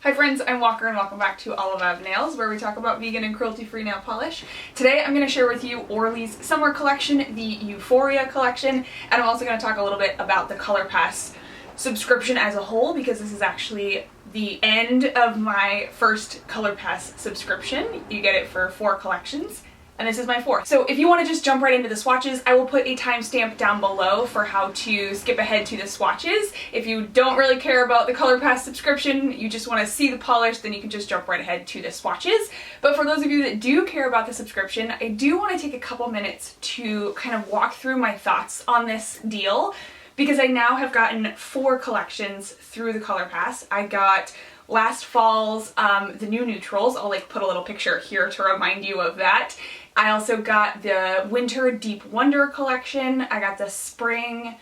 Hi friends, I'm Walker and welcome back to Olive Ave Nails, where we talk about vegan and cruelty-free nail polish. Today I'm going to share with you Orly's Summer collection, the Euphoria collection, and I'm also going to talk a little bit about the Color Pass subscription as a whole, because this is actually the end of my first Color Pass subscription. You get it for 4 collections. And this is my 4th. So if you want to just jump right into the swatches, I will put a timestamp down below for how to skip ahead to the swatches. If you don't really care about the Color Pass subscription, you just want to see the polish, then you can just jump right ahead to the swatches. But for those of you that do care about the subscription, I do want to take a couple minutes to kind of walk through my thoughts on this deal, because I now have gotten 4 collections through the Color Pass. I got last fall's the new neutrals. I'll put a little picture here to remind you of that. I also got the winter Deep Wonder collection. I got the spring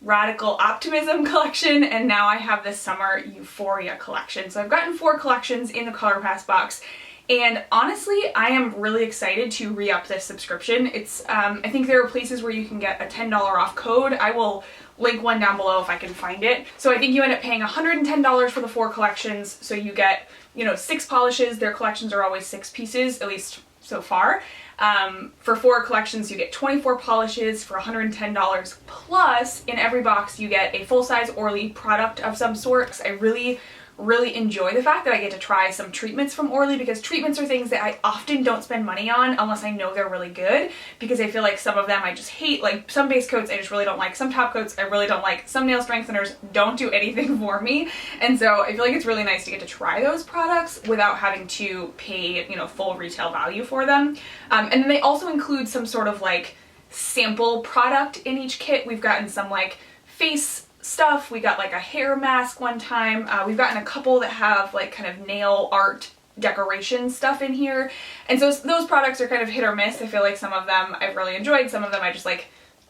Radical Optimism collection, and now I have the summer Euphoria collection. So I've gotten 4 collections in the Color Pass box. And honestly, I am really excited to re-up this subscription. It's, I think there are places where you can get a $10 off code. I will link one down below if I can find it. So I think you end up paying $110 for the 4 collections. So you get, 6 polishes. Their collections are always 6 pieces, at least so far. For 4 collections, you get 24 polishes for $110. Plus, in every box, you get a full-size Orly product of some sort. I really enjoy the fact that I get to try some treatments from Orly, because treatments are things that I often don't spend money on unless I know they're really good, because I feel like some of them I just hate. Like some base coats I just really don't like, some top coats I really don't like, some nail strengtheners don't do anything for me, and so I feel like it's really nice to get to try those products without having to pay, full retail value for them. And then they also include some sort of sample product in each kit. We've gotten some face stuff. We got a hair mask one time. We've gotten a couple that have kind of nail art decoration stuff in here. And so those products are kind of hit or miss. I feel like some of them I've really enjoyed. Some of them I just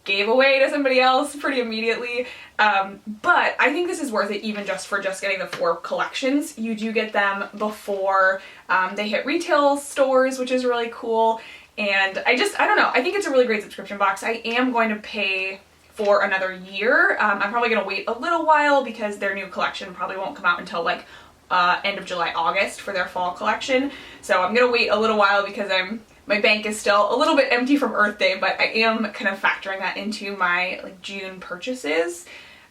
gave away to somebody else pretty immediately. But I think this is worth it even just for getting the 4 collections. You do get them before they hit retail stores, which is really cool. And I don't know. I think it's a really great subscription box. I am going to pay for another year. I'm probably going to wait a little while because their new collection probably won't come out until end of July, August for their fall collection. So I'm going to wait a little while because my bank is still a little bit empty from Earth Day, but I am kind of factoring that into my June purchases.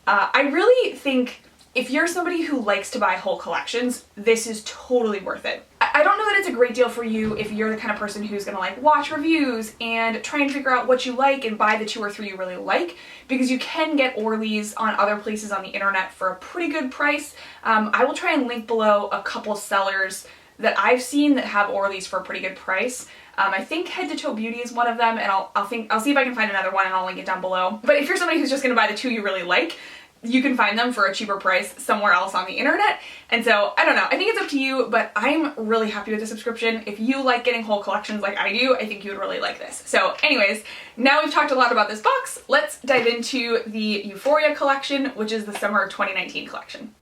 I really think if you're somebody who likes to buy whole collections, this is totally worth it. I don't know that it's a great deal for you if you're the kind of person who's gonna watch reviews and try and figure out what you like and buy the 2 or 3 you really like, because you can get Orly's on other places on the internet for a pretty good price. I will try and link below a couple sellers that I've seen that have Orly's for a pretty good price. I think Head to Toe Beauty is one of them, and I'll see if I can find another one and I'll link it down below. But if you're somebody who's just gonna buy the 2 you really like, you can find them for a cheaper price somewhere else on the internet. And so, I don't know, I think it's up to you, but I'm really happy with the subscription. If you like getting whole collections like I do, I think you would really like this. So anyways, now we've talked a lot about this box, let's dive into the Euphoria collection, which is the summer 2019 collection.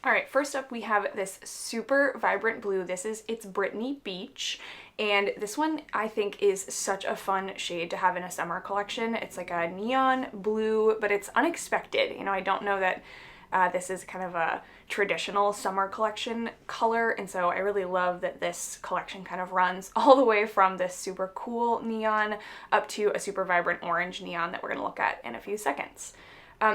Alright, first up we have this super vibrant blue. It's Britney Beach, and this one I think is such a fun shade to have in a summer collection. It's like a neon blue, but it's unexpected. I don't know that this is kind of a traditional summer collection color, and so I really love that this collection kind of runs all the way from this super cool neon up to a super vibrant orange neon that we're going to look at in a few seconds.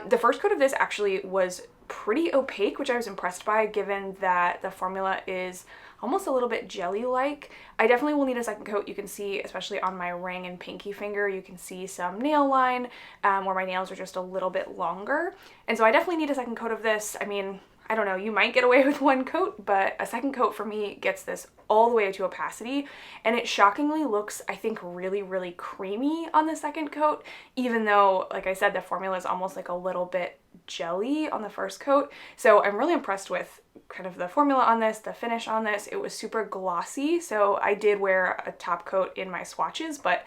The first coat of this actually was pretty opaque, which I was impressed by given that the formula is almost a little bit jelly-like. I definitely will need a second coat. You can see, especially on my ring and pinky finger, you can see some nail line where my nails are just a little bit longer. And so I definitely need a second coat of this. I mean, I don't know, you might get away with 1 coat, but a second coat for me gets this all the way to opacity, and it shockingly looks, I think, really creamy on the second coat, even though, like I said, the formula is almost a little bit jelly on the first coat. So I'm really impressed with kind of the formula on this, the finish on this. It was super glossy, so I did wear a top coat in my swatches, but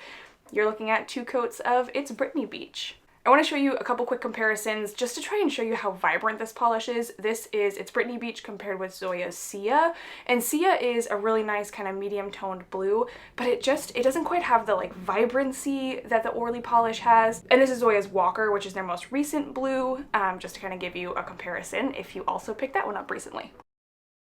you're looking at 2 coats of It's Britney Beach. I want to show you a couple quick comparisons just to try and show you how vibrant this polish is. It's Britney Beach compared with Zoya's Sia, and Sia is a really nice kind of medium toned blue, but it doesn't quite have the vibrancy that the Orly polish has. And this is Zoya's Walker, which is their most recent blue, just to kind of give you a comparison if you also picked that one up recently.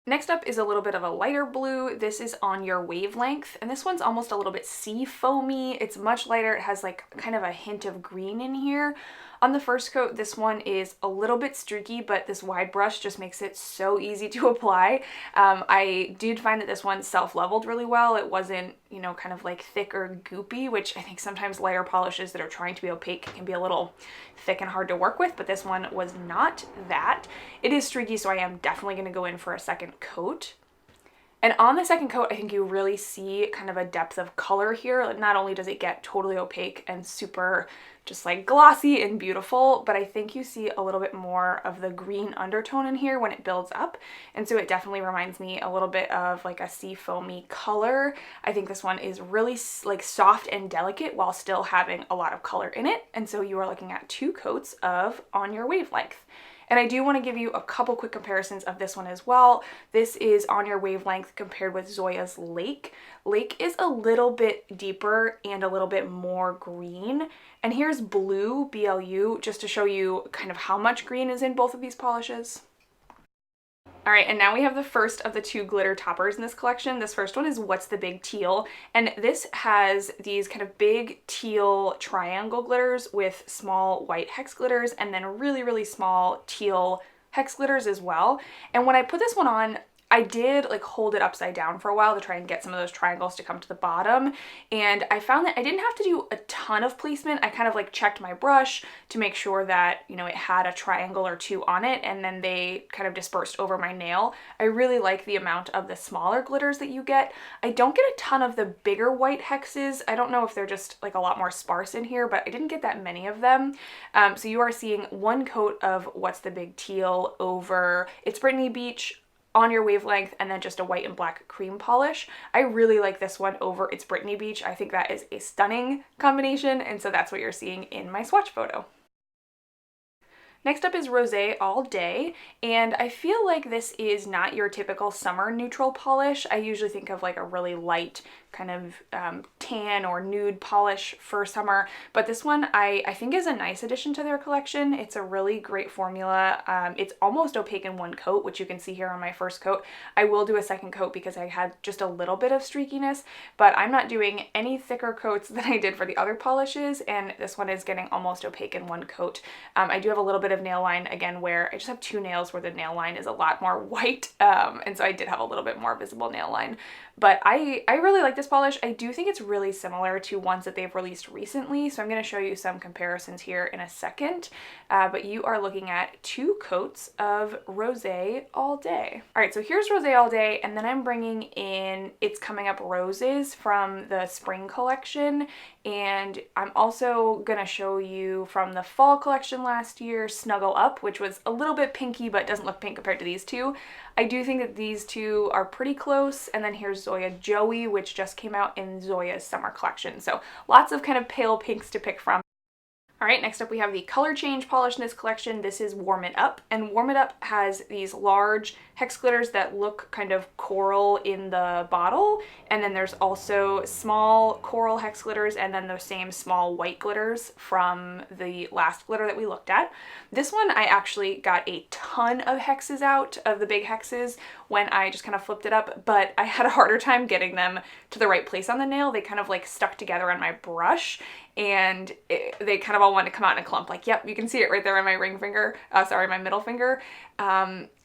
Next up is a little bit of a lighter blue. This is On Your Wavelength, and this one's almost a little bit sea foamy. It's much lighter. It has like kind of a hint of green in here. On the first coat, this one is a little bit streaky, but this wide brush just makes it so easy to apply. I did find that this one self-leveled really well. It wasn't, you know, kind of like thick or goopy, which I think sometimes lighter polishes that are trying to be opaque can be a little thick and hard to work with, but this one was not that. It is streaky, so I am definitely going to go in for a second coat. And on the second coat, I think you really see kind of a depth of color here. Not only does it get totally opaque and super just like glossy and beautiful, but I think you see a little bit more of the green undertone in here when it builds up. And so it definitely reminds me a little bit of like a sea foamy color. I think this one is really like soft and delicate while still having a lot of color in it. And so you are looking at 2 coats of On Your Wavelength. And I do want to give you a couple quick comparisons of this one as well. This is On Your Wavelength compared with Zoya's Lake. Lake is a little bit deeper and a little bit more green. And here's Blue, BLU, just to show you kind of how much green is in both of these polishes. All right, and now we have the first of the 2 glitter toppers in this collection. This first one is What's the Big Teal? And this has these kind of big teal triangle glitters with small white hex glitters and then really, really small teal hex glitters as well. And when I put this one on, I did like hold it upside down for a while to try and get some of those triangles to come to the bottom. And I found that I didn't have to do a ton of placement. I kind of like checked my brush to make sure that, you know, it had a triangle or 2 on it, and then they kind of dispersed over my nail. I really like the amount of the smaller glitters that you get. I don't get a ton of the bigger white hexes. I don't know if they're just like a lot more sparse in here, but I didn't get that many of them. So you are seeing 1 coat of What's the Big Teal over It's Britney Beach, On Your Wavelength, and then just a white and black cream polish. I really like this one over It's Britney Beach. I think that is a stunning combination, and so that's what you're seeing in my swatch photo. Next up is Rosé All Day, and I feel like this is not your typical summer neutral polish. I usually think of like a really light kind of tan or nude polish for summer, but this one I think is a nice addition to their collection. It's a really great formula. It's almost opaque in 1 coat, which you can see here on my first coat. I will do a second coat because I had just a little bit of streakiness, but I'm not doing any thicker coats than I did for the other polishes, and this one is getting almost opaque in 1 coat. I do have a little bit of nail line again where I just have 2 nails where the nail line is a lot more white, and so I did have a little bit more visible nail line. But I really like this polish. I do think it's really similar to ones that they've released recently, so I'm going to show you some comparisons here in a second. But you are looking at 2 coats of Rosé All Day. All right, so here's Rosé All Day, and then I'm bringing in It's Coming Up Roses from the spring collection, and I'm also going to show you from the fall collection last year, Snuggle Up, which was a little bit pinky but doesn't look pink compared to these 2. I do think that these 2 are pretty close, and then here's Zoya Joey, which just came out in Zoya's summer collection. So lots of kind of pale pinks to pick from. All right, next up we have the color change polish in this collection. This is Warm It Up, and Warm It Up has these large hex glitters that look kind of coral in the bottle, and then there's also small coral hex glitters and then those same small white glitters from the last glitter that we looked at. This one I actually got a ton of hexes out of the big hexes when I just kind of flipped it up, but I had a harder time getting them to the right place on the nail. They kind of like stuck together on my brush, and they kind of all wanted to come out in a clump. Like, yep, you can see it right there on my ring finger, my middle finger.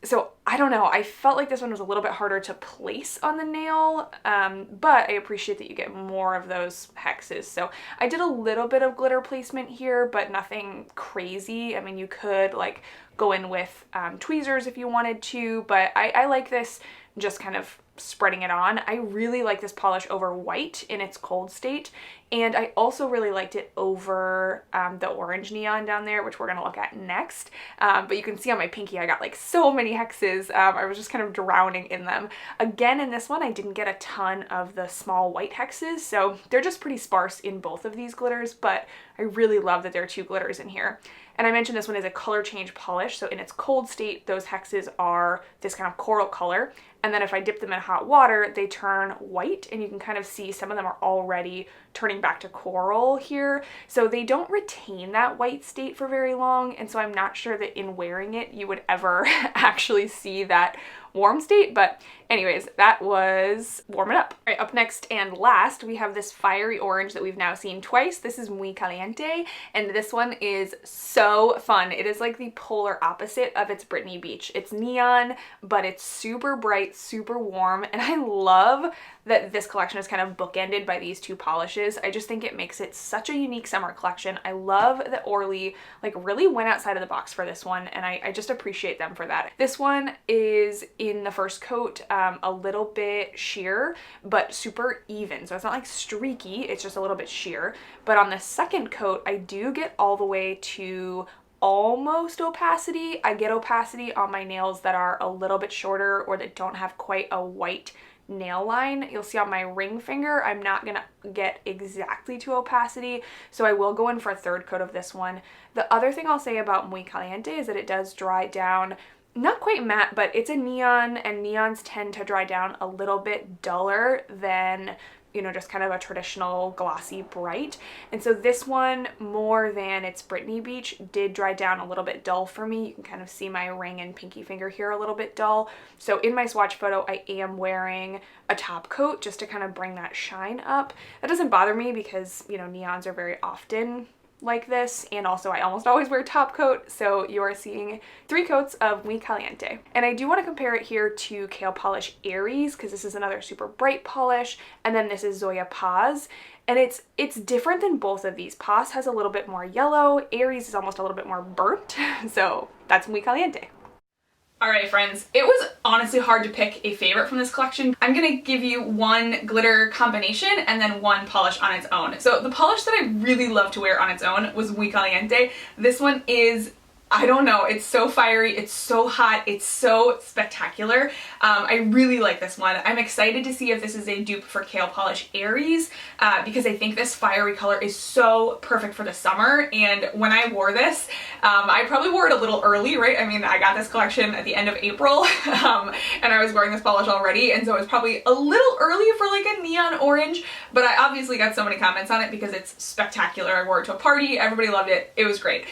So I don't know, I felt like this one was a little bit harder to place on the nail, but I appreciate that you get more of those hexes. So I did a little bit of glitter placement here, but nothing crazy. I mean, you could like go in with tweezers if you wanted to, but I like this just kind of spreading it on. I really like this polish over white in its cold state, and I also really liked it over the orange neon down there, which we're going to look at next. But you can see on my pinky I got like so many hexes. I was just kind of drowning in them. Again, in this one I didn't get a ton of the small white hexes, so they're just pretty sparse in both of these glitters, but I really love that there are 2 glitters in here. And I mentioned this one is a color change polish, so in its cold state, those hexes are this kind of coral color, and then if I dip them in hot water, they turn white, and you can kind of see some of them are already turning back to coral here, so they don't retain that white state for very long, and so I'm not sure that in wearing it, you would ever actually see that warm state, but anyways, that was Warm It Up. All right, up next and last, we have this fiery orange that we've now seen twice. This is Muy Caliente, and this one is so fun. It is like the polar opposite of its Britney Beach. It's neon, but it's super bright, super warm, and I love that this collection is kind of bookended by these two polishes. I just think it makes it such a unique summer collection. I love that Orly like really went outside of the box for this one, and I just appreciate them for that. This one is in the first coat a little bit sheer, but super even. So it's not like streaky, it's just a little bit sheer. But on the second coat, I do get all the way to almost opacity. I get opacity on my nails that are a little bit shorter or that don't have quite a white nail line. You'll see on my ring finger, I'm not gonna get exactly to opacity, so I will go in for a third coat of this one. The other thing I'll say about Muy Caliente is that it does dry down, not quite matte, but it's a neon, and neons tend to dry down a little bit duller than, you know, just kind of a traditional glossy bright. And so this one, more than its Britney Beach, did dry down a little bit dull for me. You can kind of see my ring and pinky finger here a little bit dull. So in my swatch photo, I am wearing a top coat just to kind of bring that shine up. That doesn't bother me because, you know, neons are very often like this, and also I almost always wear top coat, so you are seeing 3 coats of Muy Caliente. And I do want to compare it here to Kale Polish Aries, because this is another super bright polish, and then this is Zoya Paz, and it's different than both of these. Paz has a little bit more yellow, Aries is almost a little bit more burnt, so that's Muy Caliente. Alright friends, it was honestly hard to pick a favorite from this collection. I'm gonna give you one glitter combination and then one polish on its own. So the polish that I really love to wear on its own was Muy Caliente. This one is, I don't know, it's so fiery, it's so hot, it's so spectacular. I really like this one. I'm excited to see if this is a dupe for Kale Polish Aries because I think this fiery color is so perfect for the summer, and when I wore this, I probably wore it a little early, right? I mean, I got this collection at the end of April and I was wearing this polish already, and so it was probably a little early for like a neon orange, but I obviously got so many comments on it because it's spectacular. I wore it to a party, everybody loved it, it was great.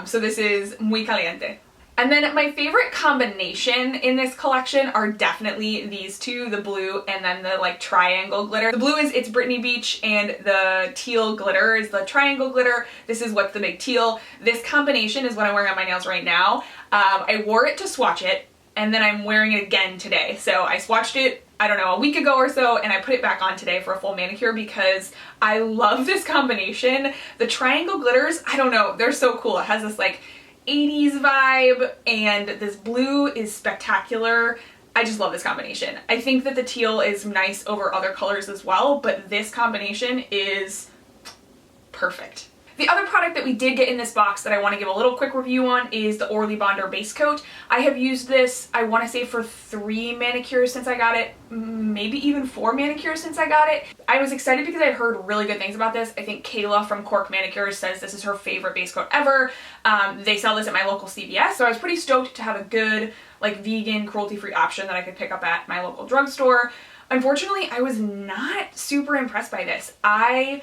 So this is Muy Caliente. And then my favorite combination in this collection are definitely these two, the blue and then the like triangle glitter. The blue is It's Britney Beach, and the teal glitter is the triangle glitter. This is What's the Big Teal. This combination is what I'm wearing on my nails right now. I wore it to swatch it, and then I'm wearing it again today. So I swatched it, I don't know, a week ago or so, and I put it back on today for a full manicure because I love this combination. The triangle glitters, I don't know, they're so cool. It has this like 80s vibe, and this blue is spectacular. I just love this combination. I think that the teal is nice over other colors as well, but this combination is perfect. The other product that we did get in this box that I want to give a little quick review on is the Orly Bonder Base Coat. I have used this, I want to say, for 3 manicures since I got it, maybe even 4 manicures since I got it. I was excited because I heard really good things about this. I think Kayla from Cork Manicures says this is her favorite base coat ever. They sell this at my local CVS, so I was pretty stoked to have a good, like, vegan, cruelty-free option that I could pick up at my local drugstore. Unfortunately, I was not super impressed by this. I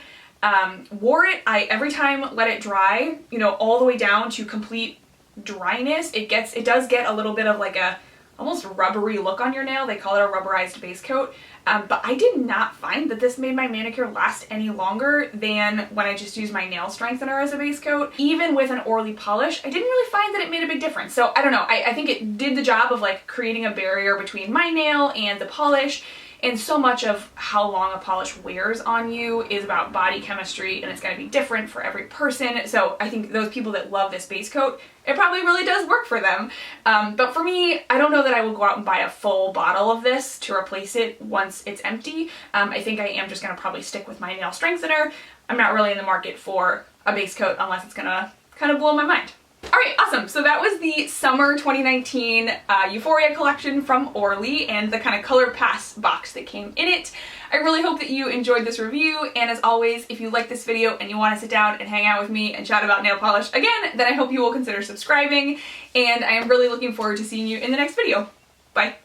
wore it, every time let it dry, you know, all the way down to complete dryness. It does get a little bit of like a almost rubbery look on your nail. They call it a rubberized base coat. But I did not find that this made my manicure last any longer than when I just used my nail strengthener as a base coat. Even with an Orly polish, I didn't really find that it made a big difference. So I don't know, I think it did the job of like creating a barrier between my nail and the polish. And so much of how long a polish wears on you is about body chemistry, and it's going to be different for every person. So I think those people that love this base coat, it probably really does work for them. But for me, I don't know that I will go out and buy a full bottle of this to replace it once it's empty. I think I am just going to probably stick with my nail strengthener. I'm not really in the market for a base coat unless it's going to kind of blow my mind. Alright, awesome. So that was the Summer 2019 Euphoria collection from Orly and the kind of Color Pass box that came in it. I really hope that you enjoyed this review, and as always, if you like this video and you want to sit down and hang out with me and chat about nail polish again, then I hope you will consider subscribing, and I am really looking forward to seeing you in the next video. Bye!